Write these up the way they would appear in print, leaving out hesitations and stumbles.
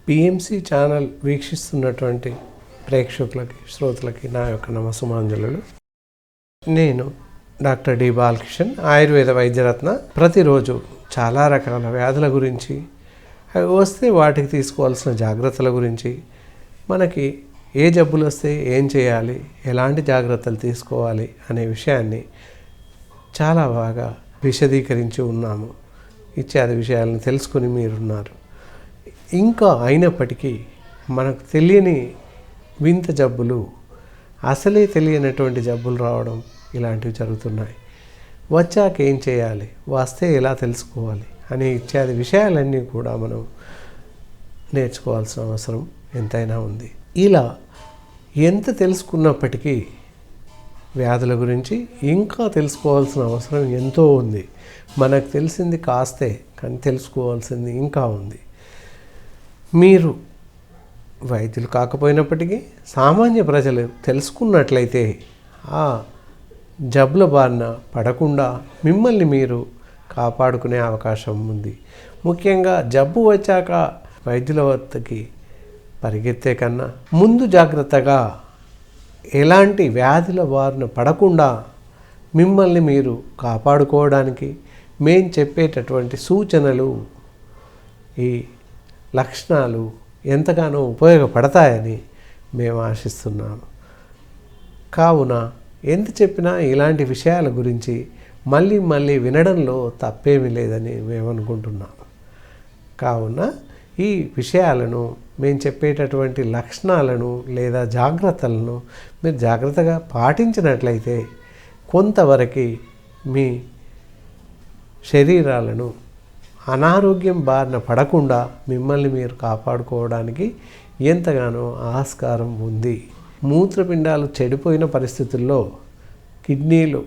PMC channel వీక్షిస్తున్నటువంటి ప్రేక్షకులకి శ్రోతలకి నా యొక్క నమస్సుమాంజలులు. నేను డాక్టర్ డి బాలకిషన్, ఆయుర్వేద వైద్యరత్న. ప్రతిరోజు చాలా రకాల వ్యాధుల గురించి, అవి వస్తే వాటికి తీసుకోవాల్సిన జాగ్రత్తల గురించి, మనకి ఏ జబ్బులు వస్తే ఏం చేయాలి, ఎలాంటి జాగ్రత్తలు తీసుకోవాలి అనే విషయాన్ని చాలా బాగా విశదీకరించి ఉన్నాము. ఇత్యాది విషయాలను తెలుసుకుని మీరున్నారు. ఇంకా అయినప్పటికీ మనకు తెలియని వింత జబ్బులు, అసలే తెలియనటువంటి జబ్బులు రావడం ఇలాంటివి జరుగుతున్నాయి. వచ్చాక ఏం చేయాలి, వస్తే ఎలా తెలుసుకోవాలి అనే ఇత్యాది విషయాలన్నీ కూడా మనం నేర్చుకోవాల్సిన అవసరం ఎంతైనా ఉంది. ఇలా ఎంత తెలుసుకున్నప్పటికీ వ్యాధుల గురించి ఇంకా తెలుసుకోవాల్సిన అవసరం ఎంతో ఉంది. మనకు తెలిసింది కాస్తే, కానీ తెలుసుకోవాల్సింది ఇంకా ఉంది. మీరు వైద్యులు కాకపోయినప్పటికీ సామాన్య ప్రజలు తెలుసుకున్నట్లయితే ఆ జబ్బుల బారిన పడకుండా మిమ్మల్ని మీరు కాపాడుకునే అవకాశం ఉంది. ముఖ్యంగా జబ్బు వచ్చాక వైద్యుల వద్దకి పరిగెత్తే కన్నా ముందు జాగ్రత్తగా ఎలాంటి వ్యాధుల బారిన పడకుండా మిమ్మల్ని మీరు కాపాడుకోవడానికి మేం చెప్పేటటువంటి సూచనలు, ఈ లక్షణాలు ఎంతగానో ఉపయోగపడతాయని మేము ఆశిస్తున్నాము. కావున ఎంత చెప్పినా ఇలాంటి విషయాల గురించి మళ్ళీ మళ్ళీ వినడంలో తప్పేమీ లేదని మేము అనుకుంటున్నాము. కావున ఈ విషయాలను, మేము చెప్పేటటువంటి లక్షణాలను లేదా జాగ్రత్తలను మీరు జాగ్రత్తగా పాటించినట్లయితే కొంతవరకు మీ శరీరాలను అనారోగ్యం బారిన పడకుండా మిమ్మల్ని మీరు కాపాడుకోవడానికి ఎంతగానో ఆస్కారం ఉంది. మూత్రపిండాలు చెడిపోయిన పరిస్థితుల్లో, కిడ్నీలు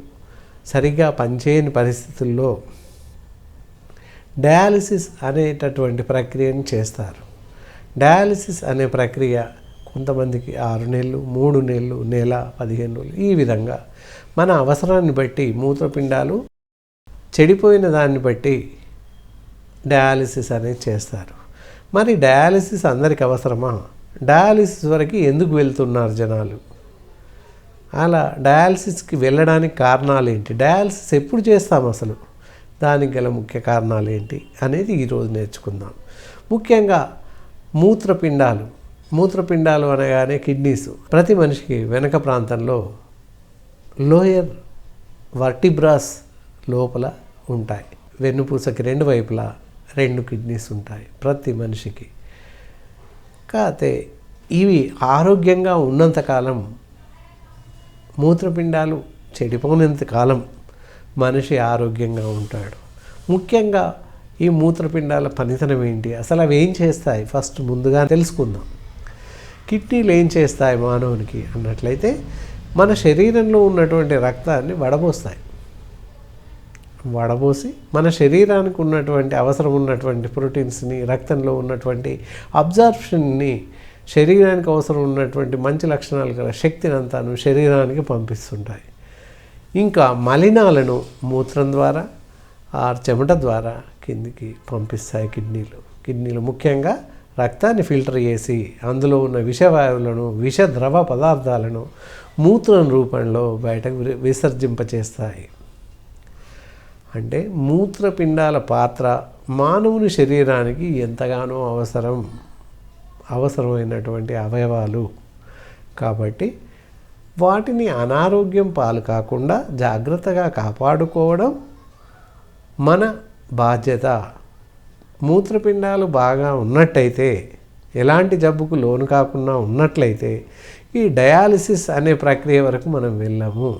సరిగ్గా పనిచేయని పరిస్థితుల్లో డయాలిసిస్ అనేటటువంటి ప్రక్రియను చేస్తారు. డయాలిసిస్ అనే ప్రక్రియ కొంతమందికి 6 నెలలు, 3 నెలలు, నెల, 15 రోజులు, ఈ విధంగా మన అవసరాన్ని బట్టి మూత్రపిండాలు చెడిపోయిన దాన్ని బట్టి డయాలిసిస్ అనేది చేస్తారు. మరి డయాలిసిస్ అందరికి అవసరమా? డయాలిసిస్ వరకు ఎందుకు వెళ్తున్నారు జనాలు? అలా డయాలిసిస్కి వెళ్ళడానికి కారణాలు ఏంటి? డయాలిసిస్ ఎప్పుడు చేస్తాం అసలు? దానికి గల ముఖ్య కారణాలు ఏంటి అనేది ఈరోజు నేర్చుకుందాం. ముఖ్యంగా మూత్రపిండాలు అనగానే కిడ్నీస్ ప్రతి మనిషికి వెనక ప్రాంతంలో లోయర్ వర్టిబ్రాస్ లోపల ఉంటాయి. వెన్నుపూసకి 2 వైపులా 2 కిడ్నీస్ ఉంటాయి ప్రతి మనిషికి. కాకపోతే ఇవి ఆరోగ్యంగా ఉన్నంతకాలం, మూత్రపిండాలు చెడిపోయినంతకాలం మనిషి ఆరోగ్యంగా ఉంటాడు. ముఖ్యంగా ఈ మూత్రపిండాల పనితనం ఏంటి, అసలు అవి ఏం చేస్తాయి ఫస్ట్ ముందుగా తెలుసుకుందాం. కిడ్నీలు ఏం చేస్తాయి మానవునికి అన్నట్లయితే, మన శరీరంలో ఉన్నటువంటి రక్తాన్ని వడబోసి మన శరీరానికి ఉన్నటువంటి అవసరం ఉన్నటువంటి ప్రోటీన్స్ని, రక్తంలో ఉన్నటువంటి అబ్జార్ప్షన్ని, శరీరానికి అవసరం ఉన్నటువంటి మంచి లక్షణాలు గల శక్తిని అంతాను శరీరానికి పంపిస్తుంటాయి. ఇంకా మలినాలను మూత్రం ద్వారా, ఆ చెమట ద్వారా కిందికి పంపిస్తాయి కిడ్నీలు ముఖ్యంగా రక్తాన్ని ఫిల్టర్ చేసి అందులో ఉన్న విషవాయువులను, విషద్రవ పదార్థాలను మూత్రం రూపంలో బయటకు విసర్జింపచేస్తాయి. అంటే మూత్రపిండాల పాత్ర మానవుని శరీరానికి ఎంతగానో అవసరమైనటువంటి అవయవాలు. కాబట్టి వాటిని అనారోగ్యం పాలు కాకుండా జాగ్రత్తగా కాపాడుకోవడం మన బాధ్యత. మూత్రపిండాలు బాగా ఉన్నట్టయితే, ఎలాంటి జబ్బుకు లోను కాకుండా ఉన్నట్లయితే ఈ డయాలిసిస్ అనే ప్రక్రియ వరకు మనం వెళ్ళాము.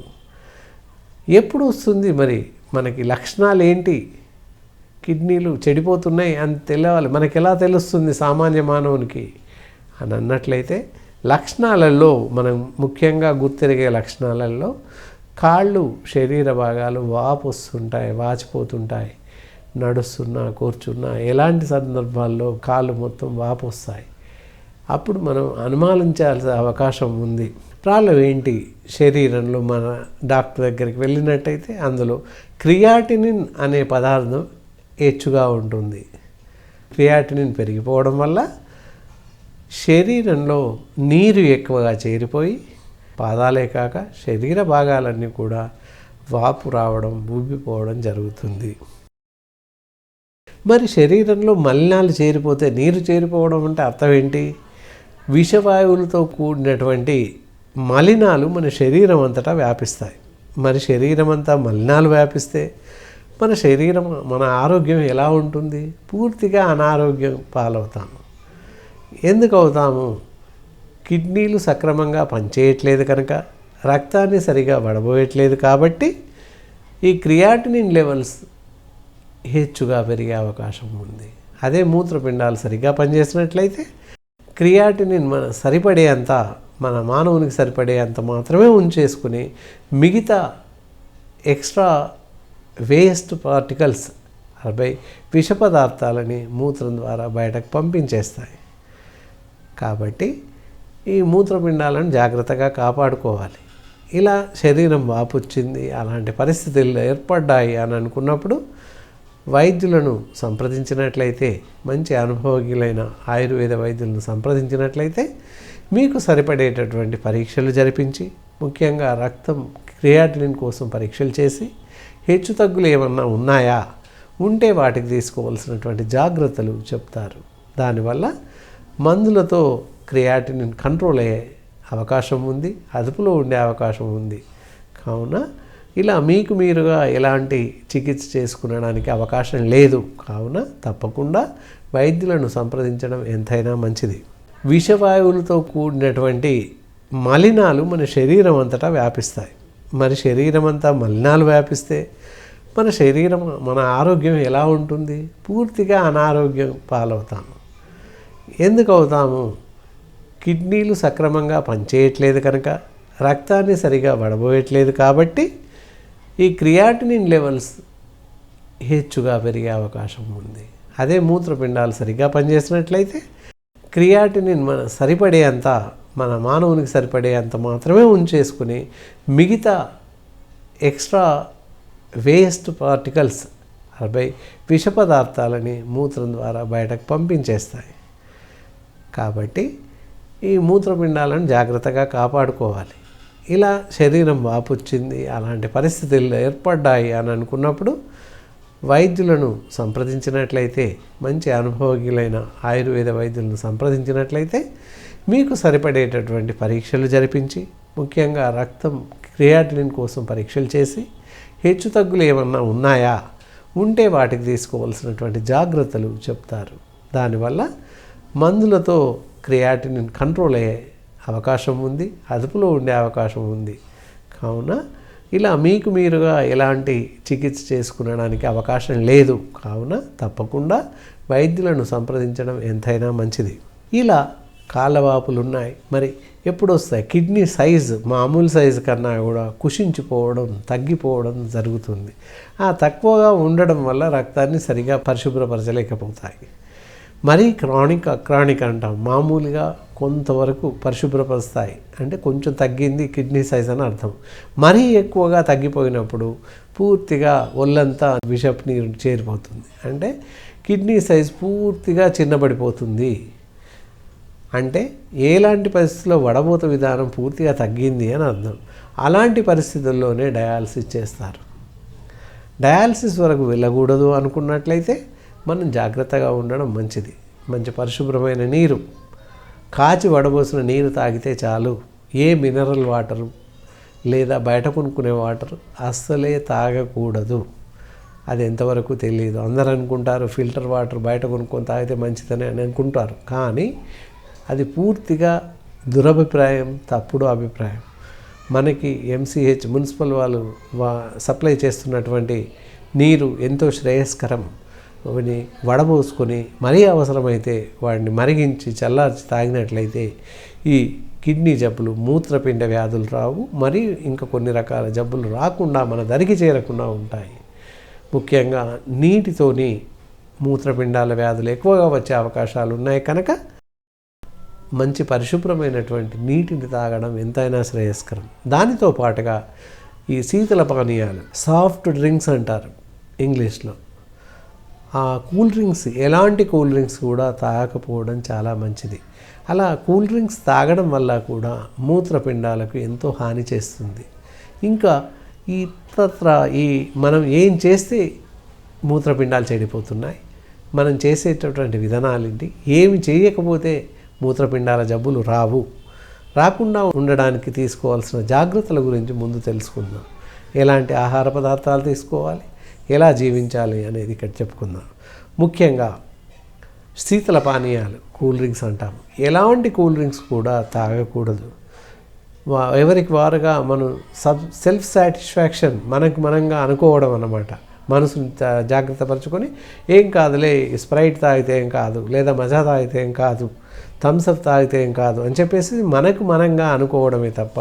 ఎప్పుడు వస్తుంది మరి మనకి లక్షణాలు ఏంటి? కిడ్నీలు చెడిపోతున్నాయి అని తెలియాలి. మనకి ఎలా తెలుస్తుంది సామాన్య మానవునికి అని అన్నట్లయితే, లక్షణాలలో మనం ముఖ్యంగా గుర్తిరిగే లక్షణాలలో కాళ్ళు, శరీర భాగాలు వాచిపోతుంటాయి. నడుస్తున్నా, కూర్చున్నా, ఎలాంటి సందర్భాల్లో కాళ్ళు మొత్తం వాపు వస్తాయి. అప్పుడు మనం అనుమానించాల్సిన అవకాశం ఉంది. ప్రాబ్లం ఏంటి? శరీరంలో మన డాక్టర్ దగ్గరికి వెళ్ళినట్టయితే అందులో క్రియాటినిన్ అనే పదార్థం హెచ్చుగా ఉంటుంది. క్రియాటినిన్ పెరిగిపోవడం వల్ల శరీరంలో నీరు ఎక్కువగా చేరిపోయి పాదాలే కాక శరీర భాగాలన్నీ కూడా వాపు రావడం, ఉబ్బిపోవడం జరుగుతుంది. మరి శరీరంలో మలినాలు చేరిపోతే, నీరు చేరిపోవడం అంటే అర్థం ఏంటి? విషవాయువులతో కూడినటువంటి మలినాలు మన శరీరం అంతటా వ్యాపిస్తాయి. మరి శరీరం అంతా మలినాలు వ్యాపిస్తే మన శరీరం, మన ఆరోగ్యం ఎలా ఉంటుంది? పూర్తిగా అనారోగ్యం పాలవుతాము. ఎందుకు అవుతాము? కిడ్నీలు సక్రమంగా పనిచేయట్లేదు కనుక, రక్తాన్ని సరిగా వడబోయట్లేదు కాబట్టి ఈ క్రియాటినిన్ లెవెల్స్ హెచ్చుగా పెరిగే అవకాశం ఉంది. అదే మూత్రపిండాలు సరిగ్గా పనిచేసినట్లయితే క్రియాటినిన్ మన మానవునికి సరిపడేంత మాత్రమే ఉంచేసుకుని మిగతా ఎక్స్ట్రా వేస్ట్ పార్టికల్స్ విష పదార్థాలని మూత్రం ద్వారా బయటకు పంపించేస్తాయి. కాబట్టి ఈ మూత్రపిండాలను జాగ్రత్తగా కాపాడుకోవాలి. ఇలా శరీరం వాపుచ్చింది, అలాంటి పరిస్థితులు ఏర్పడ్డాయి అని అనుకున్నప్పుడు వైద్యులను సంప్రదించినట్లయితే, మంచి అనుభవజ్ఞులైన ఆయుర్వేద వైద్యులను సంప్రదించినట్లయితే మీకు సరిపడేటటువంటి పరీక్షలు జరిపించి, ముఖ్యంగా రక్తం క్రియాటినిన్ కోసం పరీక్షలు చేసి, హెచ్చు తగ్గులు ఏమన్నా ఉన్నాయా, ఉంటే వాటికి తీసుకోవాల్సినటువంటి జాగ్రత్తలు చెప్తారు. దానివల్ల మందులతో క్రియాటినిన్ కంట్రోల్ అయ్యే అవకాశం ఉంది, అదుపులో ఉండే అవకాశం ఉంది. కావున ఇలా మీకు మీరుగా ఎలాంటి చికిత్స చేసుకునడానికి అవకాశం లేదు. కావున తప్పకుండా వైద్యులను సంప్రదించడం ఎంతైనా మంచిది. విషవాయువులతో కూడినటువంటి మలినాలు మన శరీరం అంతటా వ్యాపిస్తాయి. మరి శరీరం అంతా మలినాలు వ్యాపిస్తే మన శరీరం, మన ఆరోగ్యం ఎలా ఉంటుంది? పూర్తిగా అనారోగ్యం పాలవుతాము. ఎందుకు అవుతాము? కిడ్నీలు సక్రమంగా పనిచేయట్లేదు కనుక, రక్తాన్ని సరిగా వడబోయట్లేదు కాబట్టి ఈ క్రియాటినిన్ లెవెల్స్ హెచ్చుగా పెరిగే అవకాశం ఉంది. అదే మూత్రపిండాలు సరిగ్గా పనిచేసినట్లయితే క్రియాటినిన్ మన మానవునికి సరిపడేంత మాత్రమే ఉంచేసుకుని మిగతా ఎక్స్ట్రా వేస్ట్ పార్టికల్స్ విష పదార్థాలని మూత్రం ద్వారా బయటకు పంపించేస్తాయి. కాబట్టి ఈ మూత్రపిండాలను జాగ్రత్తగా కాపాడుకోవాలి. ఇలా శరీరం వాపుచ్చింది, అలాంటి పరిస్థితులు ఏర్పడ్డాయి అని అనుకున్నప్పుడు వైద్యులను సంప్రదించినట్లయితే, మంచి అనుభవజ్ఞులైన ఆయుర్వేద వైద్యులను సంప్రదించినట్లయితే మీకు సరిపడేటటువంటి పరీక్షలు జరిపించి, ముఖ్యంగా రక్తం క్రియాటినిన్ కోసం పరీక్షలు చేసి, హెచ్చు తగ్గులు ఏమన్నా ఉన్నాయా, ఉంటే వాటికి తీసుకోవాల్సినటువంటి జాగ్రత్తలు చెప్తారు. దానివల్ల మందులతో క్రియాటినిన్ కంట్రోల్ అయ్యే అవకాశం ఉంది, అదుపులో ఉండే అవకాశం ఉంది. కావున ఇలా మీకు మీరుగా ఎలాంటి చికిత్స చేసుకునడానికి అవకాశం లేదు. కావున తప్పకుండా వైద్యులను సంప్రదించడం ఎంతైనా మంచిది. ఇలా కాళ్ళవాపులు ఉన్నాయి, మరి ఎప్పుడు వస్తాయి? కిడ్నీ సైజు మామూలు సైజు కన్నా కూడా కుషించిపోవడం, తగ్గిపోవడం జరుగుతుంది. ఆ తక్కువగా ఉండడం వల్ల రక్తాన్ని సరిగా పరిశుభ్రపరచలేకపోతాయి. మరీ అక్రానిక్ అంటాం. మామూలుగా కొంతవరకు పరిశుభ్రపరుస్తాయి అంటే కొంచెం తగ్గింది కిడ్నీ సైజ్ అని అర్థం. మరీ ఎక్కువగా తగ్గిపోయినప్పుడు పూర్తిగా ఒళ్ళంతా విషపు నీరు చేరిపోతుంది, అంటే కిడ్నీ సైజ్ పూర్తిగా చిన్నబడిపోతుంది. అంటే ఎలాంటి పరిస్థితుల్లో వడబోత విధానం పూర్తిగా తగ్గింది అని అర్థం. అలాంటి పరిస్థితుల్లోనే డయాలసిస్ చేస్తారు. డయాలసిస్ వరకు వెళ్ళకూడదు అనుకున్నట్లయితే మనం జాగ్రత్తగా ఉండడం మంచిది. మంచి పరిశుభ్రమైన నీరు, కాచి వడబోసిన నీరు తాగితే చాలు. ఏ మినరల్ వాటరు లేదా బయట కొనుక్కునే వాటర్ అస్సలే తాగకూడదు. అది ఎంతవరకు తెలియదు. అందరూ అనుకుంటారు ఫిల్టర్ వాటర్ బయట కొనుక్కొని తాగితే మంచిదని అనుకుంటారు. కానీ అది పూర్తిగా దురభిప్రాయం, తప్పుడు అభిప్రాయం. మనకి MCH మున్సిపల్ వాళ్ళు సప్లై చేస్తున్నటువంటి నీరు ఎంతో శ్రేయస్కరం. వాటిని వడబోసుకొని మరీ అవసరమైతే వాడిని మరిగించి చల్లార్చి తాగినట్లయితే ఈ కిడ్నీ జబ్బులు, మూత్రపిండ వ్యాధులు రావు. మరి ఇంకా కొన్ని రకాల జబ్బులు రాకుండా మన దరికి చేరకుండా ఉంటాయి. ముఖ్యంగా నీటితోని మూత్రపిండాల వ్యాధులు ఎక్కువగా వచ్చే అవకాశాలు ఉన్నాయి కనుక మంచి పరిశుభ్రమైనటువంటి నీటిని తాగడం ఎంతైనా శ్రేయస్కరం. దానితో పాటుగా ఈ శీతల పానీయాలు, సాఫ్ట్ డ్రింక్స్ అంటారు ఇంగ్లీష్లో, ఆ కూల్ డ్రింక్స్, ఎలాంటి కూల్ డ్రింక్స్ కూడా తాగకపోవడం చాలా మంచిది. అలా కూల్ డ్రింక్స్ తాగడం వల్ల కూడా మూత్రపిండాలకు ఎంతో హాని చేస్తుంది. ఇంకా ఇతరత్ర మనం ఏం చేస్తే మూత్రపిండాలు చెడిపోతున్నాయి, మనం చేసేటటువంటి విధానాలేంటి, ఏమి చేయకపోతే మూత్రపిండాల జబ్బులు రాకుండా ఉండడానికి తీసుకోవాల్సిన జాగ్రత్తల గురించి ముందు తెలుసుకుందాం. ఎలాంటి ఆహార పదార్థాలు తీసుకోవాలి, ఎలా జీవించాలి అనేది ఇక్కడ చెప్పుకుందాం. ముఖ్యంగా శీతల పానీయాలు, కూల్ డ్రింక్స్ అంటాము. ఎలాంటి కూల్ డ్రింక్స్ కూడా తాగకూడదు. ఎవరికి వారుగా మనం సెల్ఫ్ సాటిస్ఫాక్షన్ మనంగా అనుకోవడం అన్నమాట. మనసుని జాగ్రత్త పరుచుకొని ఏం కాదులే, స్ప్రైట్ తాగితే ఏం కాదు, లేదా మజా తాగితే ఏం కాదు, థమ్స్అప్ తాగితే ఏం కాదు అని చెప్పేసి మనంగా అనుకోవడమే తప్ప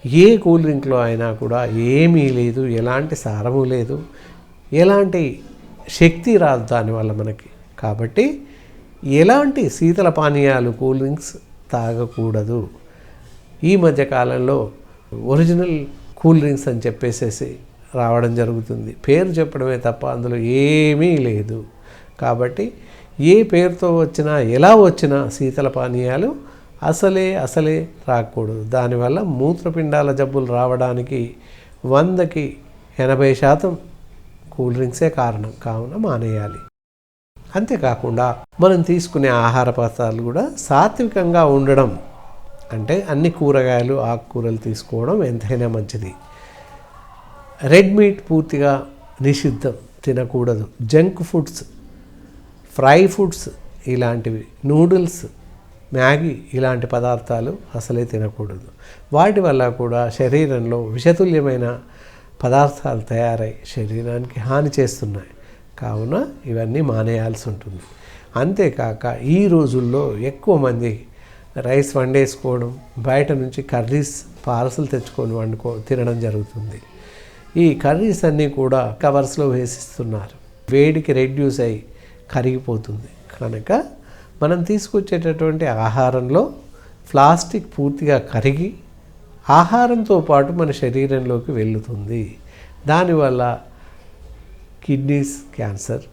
ఏ కూల్ డ్రింక్లో అయినా కూడా ఏమీ లేదు, ఎలాంటి సారము లేదు, ఎలాంటి శక్తి రాదు దానివల్ల మనకి. కాబట్టి ఎలాంటి శీతల పానీయాలు, కూల్ డ్రింక్స్ తాగకూడదు. ఈ మధ్యకాలంలో ఒరిజినల్ కూల్ డ్రింక్స్ అని చెప్పేసేసి రావడం జరుగుతుంది. పేరు చెప్పడమే తప్ప అందులో ఏమీ లేదు. కాబట్టి ఏ పేరుతో వచ్చినా, ఎలా వచ్చినా శీతల పానీయాలు అసలే రాకూడదు. దానివల్ల మూత్రపిండాల జబ్బులు రావడానికి 100కి 80% కూల్ డ్రింక్సే కారణం. కావున మానేయాలి. అంతేకాకుండా మనం తీసుకునే ఆహార పదార్థాలు కూడా సాత్వికంగా ఉండడం, అంటే అన్ని కూరగాయలు, ఆకుకూరలు తీసుకోవడం ఎంతైనా మంచిది. రెడ్ మీట్ పూర్తిగా నిషిద్ధం, తినకూడదు. జంక్ ఫుడ్స్, ఫ్రై ఫుడ్స్ ఇలాంటివి, నూడిల్స్, మ్యాగీ ఇలాంటి పదార్థాలు అసలే తినకూడదు. వాటి వల్ల కూడా శరీరంలో విషతుల్యమైన పదార్థాలు తయారై శరీరానికి హాని చేస్తున్నాయి. కావున ఇవన్నీ మానేయాల్సి ఉంటుంది. అంతేకాక ఈ రోజుల్లో ఎక్కువ మంది రైస్ వండేసుకోవడం, బయట నుంచి కర్రీస్ పార్సల్ తెచ్చుకొని తినడం జరుగుతుంది. ఈ కర్రీస్ అన్నీ కూడా కవర్స్లో వేసిస్తున్నారు. వేడికి రెడ్యూస్ అయ్యి కరిగిపోతుంది. కనుక మనం తీసుకొచ్చేటటువంటి ఆహారంలో ప్లాస్టిక్ పూర్తిగా కరిగి ఆహారంతో పాటు మన శరీరంలోకి వెళుతుంది. దానివల్ల కిడ్నీస్ క్యాన్సర్,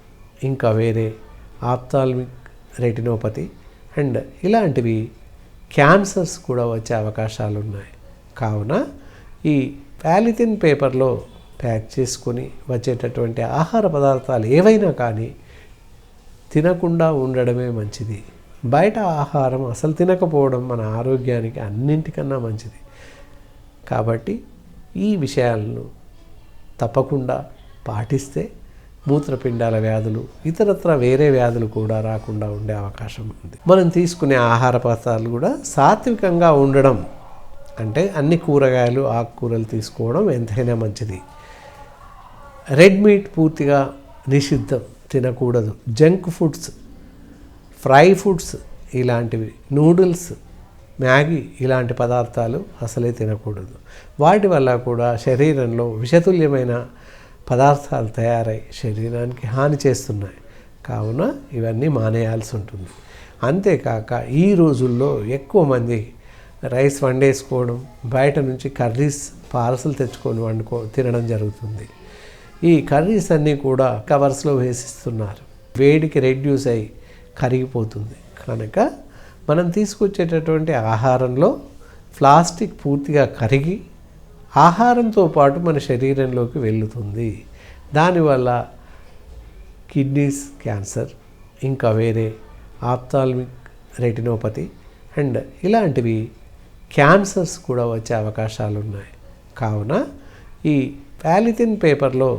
ఇంకా వేరే ఆప్థాల్మిక్ రెటినోపతి అండ్ ఇలాంటివి క్యాన్సర్స్ కూడా వచ్చే అవకాశాలు ఉన్నాయి. కావున ఈ పాలిథిన్ పేపర్లో ప్యాక్ చేసుకొని వచ్చేటటువంటి ఆహార పదార్థాలు ఏవైనా కానీ తినకుండా ఉండడమే మంచిది. బయట ఆహారం అసలు తినకపోవడం మన ఆరోగ్యానికి అన్నింటికన్నా మంచిది. కాబట్టి ఈ విషయాలను తప్పకుండా పాటిస్తే మూత్రపిండాల వ్యాధులు, ఇతరత్ర వేరే వ్యాధులు కూడా రాకుండా ఉండే అవకాశం ఉంది. మనం తీసుకునే ఆహార పదార్థాలు కూడా సాత్వికంగా ఉండడం, అంటే అన్ని కూరగాయలు, ఆకుకూరలు తీసుకోవడం ఎంతైనా మంచిది. రెడ్ మీట్ పూర్తిగా నిషిద్ధం, తినకూడదు. జంక్ ఫుడ్స్, ఫ్రై ఫుడ్స్ ఇలాంటివి, నూడిల్స్, మ్యాగీ ఇలాంటి పదార్థాలు అసలే తినకూడదు. వాటి వల్ల కూడా శరీరంలో విషతుల్యమైన పదార్థాలు తయారై శరీరానికి హాని చేస్తున్నాయి. కావున ఇవన్నీ మానేయాల్సి ఉంటుంది. అంతేకాక ఈ రోజుల్లో ఎక్కువ మంది రైస్ వండేసుకోవడం, బయట నుంచి కర్రీస్ పార్సల్ తెచ్చుకొని తినడం జరుగుతుంది. ఈ కర్రీస్ అన్నీ కూడా కవర్స్లో వేసిస్తున్నారు. వేడికి రెడ్యూస్ అయ్యి కరిగిపోతుంది. కనుక మనం తీసుకొచ్చేటటువంటి ఆహారంలో ప్లాస్టిక్ పూర్తిగా కరిగి ఆహారంతో పాటు మన శరీరంలోకి వెళుతుంది. దానివల్ల కిడ్నీస్ క్యాన్సర్, ఇంకా వేరే ఆప్థాల్మిక్ రెటినోపతి అండ్ ఇలాంటివి క్యాన్సర్స్ కూడా వచ్చే అవకాశాలు ఉన్నాయి. కావున ఈ పాలిథిన్ పేపర్లో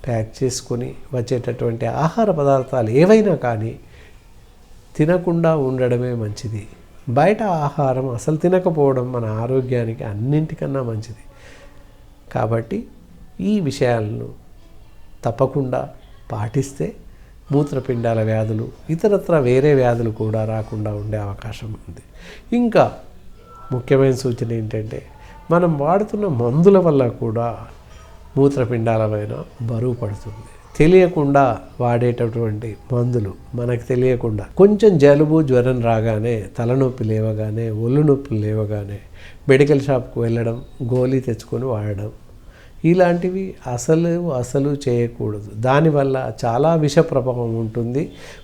ప్యాక్ చేసుకొని వచ్చేటటువంటి ఆహార పదార్థాలు ఏవైనా కానీ తినకుండా ఉండడమే మంచిది. బయట ఆహారం అసలు తినకపోవడం మన ఆరోగ్యానికి అన్నింటికన్నా మంచిది. కాబట్టి ఈ విషయాలను తప్పకుండా పాటిస్తే మూత్రపిండాల వ్యాధులు, ఇతరత్ర వేరే వ్యాధులు కూడా రాకుండా ఉండే అవకాశం ఉంది. ఇంకా ముఖ్యమైన సూచన ఏంటంటే, మనం వాడుతున్న మందుల వల్ల కూడా మూత్రపిండాలపైన బరువు పడుతుంది. తెలియకుండా వాడేటటువంటి మందులు, మనకు తెలియకుండా కొంచెం జలుబు, జ్వరం రాగానే, తలనొప్పి లేవగానే, ఒళ్ళు నొప్పి లేవగానే మెడికల్ షాప్కి వెళ్ళడం, గోళీ తెచ్చుకొని వాడడం, ఇలాంటివి అసలు చేయకూడదు. దానివల్ల చాలా విష ప్రభావం ఉంటుంది.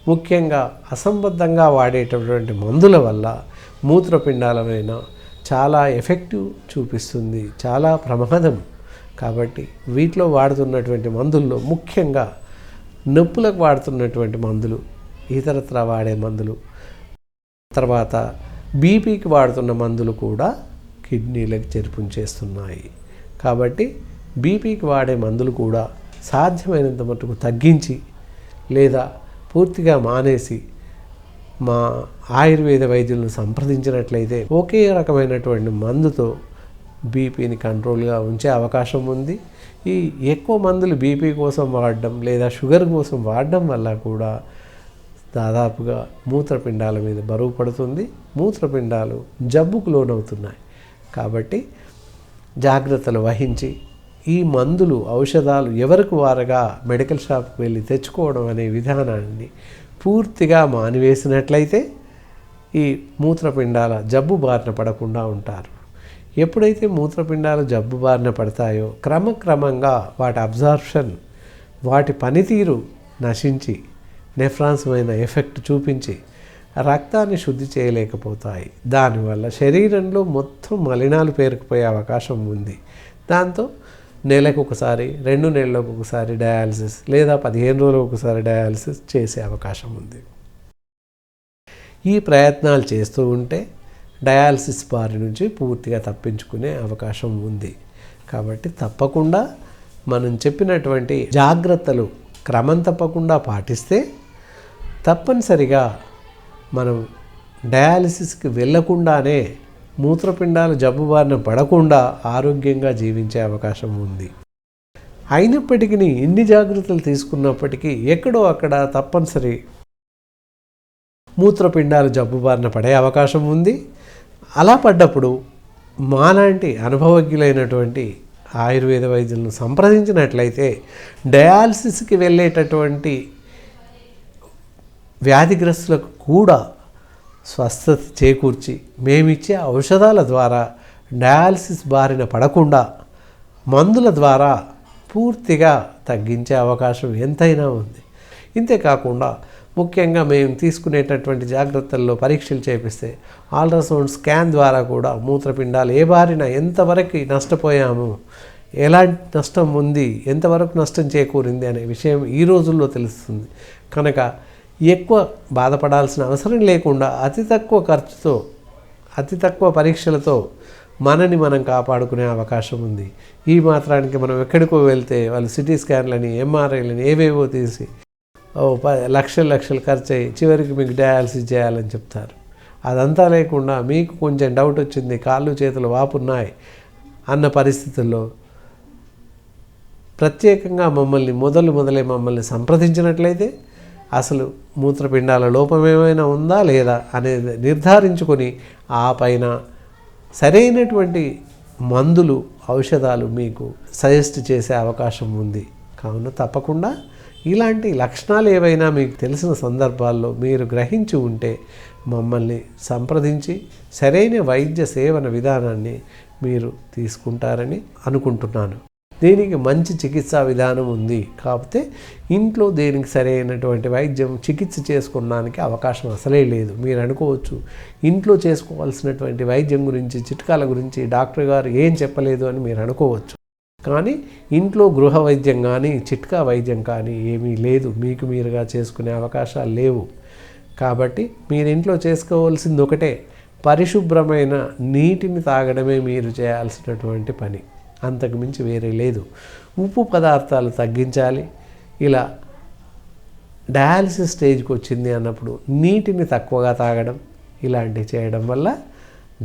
ముఖ్యంగా అసంబద్ధంగా వాడేటటువంటి మందుల వల్ల మూత్రపిండాలమైన చాలా ఎఫెక్టివ్ చూపిస్తుంది, చాలా ప్రమాదం. కాబట్టి వీటిలో వాడుతున్నటువంటి మందుల్లో ముఖ్యంగా నొప్పులకు వాడుతున్నటువంటి మందులు, ఇతరత్రా వాడే మందులు, తర్వాత బీపీకి వాడుతున్న మందులు కూడా కిడ్నీలకు చేస్తున్నాయి. కాబట్టి బీపీకి వాడే మందులు కూడా సాధ్యమైనంత మటుకు తగ్గించి లేదా పూర్తిగా మానేసి మా ఆయుర్వేద వైద్యులను సంప్రదించినట్లయితే ఒకే రకమైనటువంటి మందుతో బీపీని కంట్రోల్గా ఉంచే అవకాశం ఉంది. ఈ ఎక్కువ మందులు బీపీ కోసం వాడడం లేదా షుగర్ కోసం వాడడం వల్ల కూడా దాదాపుగా మూత్రపిండాల మీద బరువు పడుతుంది, మూత్రపిండాలు జబ్బుకు లోనవుతున్నాయి. కాబట్టి జాగ్రత్తలు వహించి ఈ మందులు, ఔషధాలు ఎవరికి వారుగా మెడికల్ షాప్కి వెళ్ళి తెచ్చుకోవడం అనే విధానాన్ని పూర్తిగా మానివేసినట్లయితే ఈ మూత్రపిండాల జబ్బు బారిన పడకుండా ఉంటారు. ఎప్పుడైతే మూత్రపిండాలు జబ్బు బారిన పడతాయో క్రమక్రమంగా వాటి అబ్జార్ప్షన్, వాటి పనితీరు నశించి నెఫ్రాన్స్మైన ఎఫెక్ట్ చూపించి రక్తాన్ని శుద్ధి చేయలేకపోతాయి. దానివల్ల శరీరంలో మొత్తం మలినాలు పేరుకుపోయే అవకాశం ఉంది. దాంతో నెలకు ఒకసారి, 2 నెలలకు ఒకసారి డయాలసిస్ లేదా 15 రోజులకు ఒకసారి డయాలసిస్ చేసే అవకాశం ఉంది. ఈ ప్రయత్నాలు చేస్తూ ఉంటే డయాలసిస్ బారి నుంచి పూర్తిగా తప్పించుకునే అవకాశం ఉంది. కాబట్టి తప్పకుండా మనం చెప్పినటువంటి జాగ్రత్తలు క్రమం తప్పకుండా పాటిస్తే తప్పనిసరిగా మనం డయాలసిస్కి వెళ్ళకుండానే మూత్రపిండాలు జబ్బు బారిన పడకుండా ఆరోగ్యంగా జీవించే అవకాశం ఉంది. అయినప్పటికీ ఇన్ని జాగ్రత్తలు తీసుకున్నప్పటికీ ఎక్కడో అక్కడ తప్పనిసరి మూత్రపిండాలు జబ్బు బారిన పడే అవకాశం ఉంది. అలా పడ్డప్పుడు మాలాంటి అనుభవజ్ఞులైనటువంటి ఆయుర్వేద వైద్యులను సంప్రదించినట్లయితే డయాలసిస్కి వెళ్ళేటటువంటి వ్యాధిగ్రస్తులకు కూడా స్వస్థత చేకూర్చి మేమిచ్చే ఔషధాల ద్వారా డయాలసిస్ బారిన పడకుండా మందుల ద్వారా పూర్తిగా తగ్గించే అవకాశం ఎంతైనా ఉంది. ఇంతేకాకుండా ముఖ్యంగా మేము తీసుకునేటటువంటి జాగ్రత్తల్లో పరీక్షలు చేపిస్తే అల్ట్రాసౌండ్ స్కాన్ ద్వారా కూడా మూత్రపిండాలు ఏ బారిన ఎంతవరకు నష్టపోయాము, ఎలాంటి నష్టం ఉంది, ఎంతవరకు నష్టం చేకూరింది అనే విషయం ఈ రోజుల్లో తెలుస్తుంది. కనుక ఎక్కువ బాధపడాల్సిన అవసరం లేకుండా అతి తక్కువ ఖర్చుతో, అతి తక్కువ పరీక్షలతో మనని మనం కాపాడుకునే అవకాశం ఉంది. ఈ మాత్రానికి మనం ఎక్కడికో వెళ్తే వాళ్ళు సిటీ స్కాన్లని, ఎంఆర్ఐలని ఏవేవో తీసి లక్షలు ఖర్చు అయ్యి చివరికి మీకు డయాలసిస్ చేయాలని చెప్తారు. అదంతా లేకుండా మీకు కొంచెం డౌట్ వచ్చింది, కాళ్ళు చేతులు వాపున్నాయి అన్న పరిస్థితుల్లో ప్రత్యేకంగా మొదలే మమ్మల్ని సంప్రదించినట్లయితే అసలు మూత్రపిండాల లోపం ఏమైనా ఉందా లేదా అనేది నిర్ధారించుకొని ఆ పైన సరైనటువంటి మందులు, ఔషధాలు మీకు సజెస్ట్ చేసే అవకాశం ఉంది. కావున తప్పకుండా ఇలాంటి లక్షణాలు ఏవైనా మీకు తెలిసిన సందర్భాల్లో మీరు గ్రహించి ఉంటే మమ్మల్ని సంప్రదించి సరైన వైద్య సేవన విధానాన్ని మీరు తీసుకుంటారని అనుకుంటున్నాను. దీనికి మంచి చికిత్సా విధానం ఉంది. కాకపోతే ఇంట్లో దీనికి సరైనటువంటి వైద్యం, చికిత్స చేసుకోవడానికి అవకాశం అసలే లేదు. మీరు అనుకోవచ్చు ఇంట్లో చేసుకోవాల్సినటువంటి వైద్యం గురించి, చిట్కాల గురించి డాక్టర్ గారు ఏం చెప్పలేదు అని మీరు అనుకోవచ్చు. కానీ ఇంట్లో గృహ వైద్యం కానీ, చిట్కా వైద్యం కానీ ఏమీ లేదు. మీకు మీరుగా చేసుకునే అవకాశాలు లేవు. కాబట్టి మీరు ఇంట్లో చేసుకోవాల్సింది ఒకటే, పరిశుభ్రమైన నీటిని తాగడమే మీరు చేయాల్సినటువంటి పని. అంతకు మించి వేరే లేదు. ఉప్పు పదార్థాలు తగ్గించాలి. ఇలా డయాలసిస్ స్టేజ్కి వచ్చింది అన్నప్పుడు నీటిని తక్కువగా తాగడం, ఇలాంటివి చేయడం వల్ల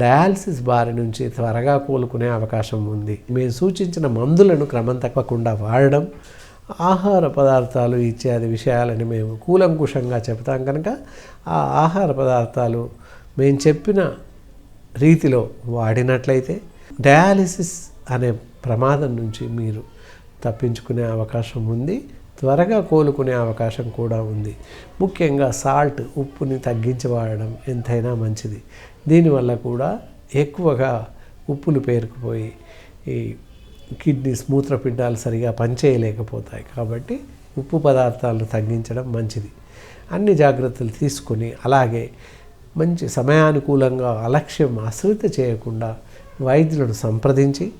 డయాలసిస్ బారి నుంచి త్వరగా కోలుకునే అవకాశం ఉంది. మేము సూచించిన మందులను క్రమం తప్పకుండా వాడడం, ఆహార పదార్థాలు ఇత్యాది విషయాలని మేము కూలంకుషంగా చెప్తాం. కనుక ఆ ఆహార పదార్థాలు మేము చెప్పిన రీతిలో వాడినట్లయితే డయాలసిస్ అనే ప్రమాదం నుంచి మీరు తప్పించుకునే అవకాశం ఉంది, త్వరగా కోలుకునే అవకాశం కూడా ఉంది. ముఖ్యంగా సాల్ట్, ఉప్పుని తగ్గించి వాడడం ఎంతైనా మంచిది. దీనివల్ల కూడా ఎక్కువగా ఉప్పులు పేరుకుపోయి ఈ కిడ్నీస్ మూత్రపిండాలు సరిగా పనిచేయలేకపోతాయి. కాబట్టి ఉప్పు పదార్థాలను తగ్గించడం మంచిది. అన్ని జాగ్రత్తలు తీసుకొని అలాగే మంచి సమయానుకూలంగా అలక్ష్యం అశ్రద్ధ చేయకుండా వైద్యులను సంప్రదించి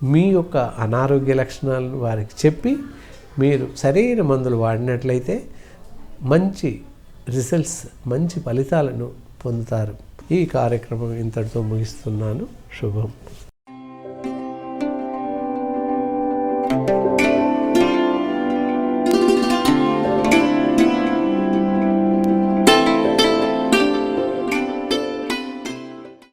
మీ యొక్క అనారోగ్య లక్షణాలను వారికి చెప్పి మీరు సరైన మందులు వాడినట్లయితే మంచి రిజల్ట్స్, మంచి ఫలితాలను పొందుతారు. ఈ కార్యక్రమం ఇంతటితో ముగిస్తున్నాను. శుభం.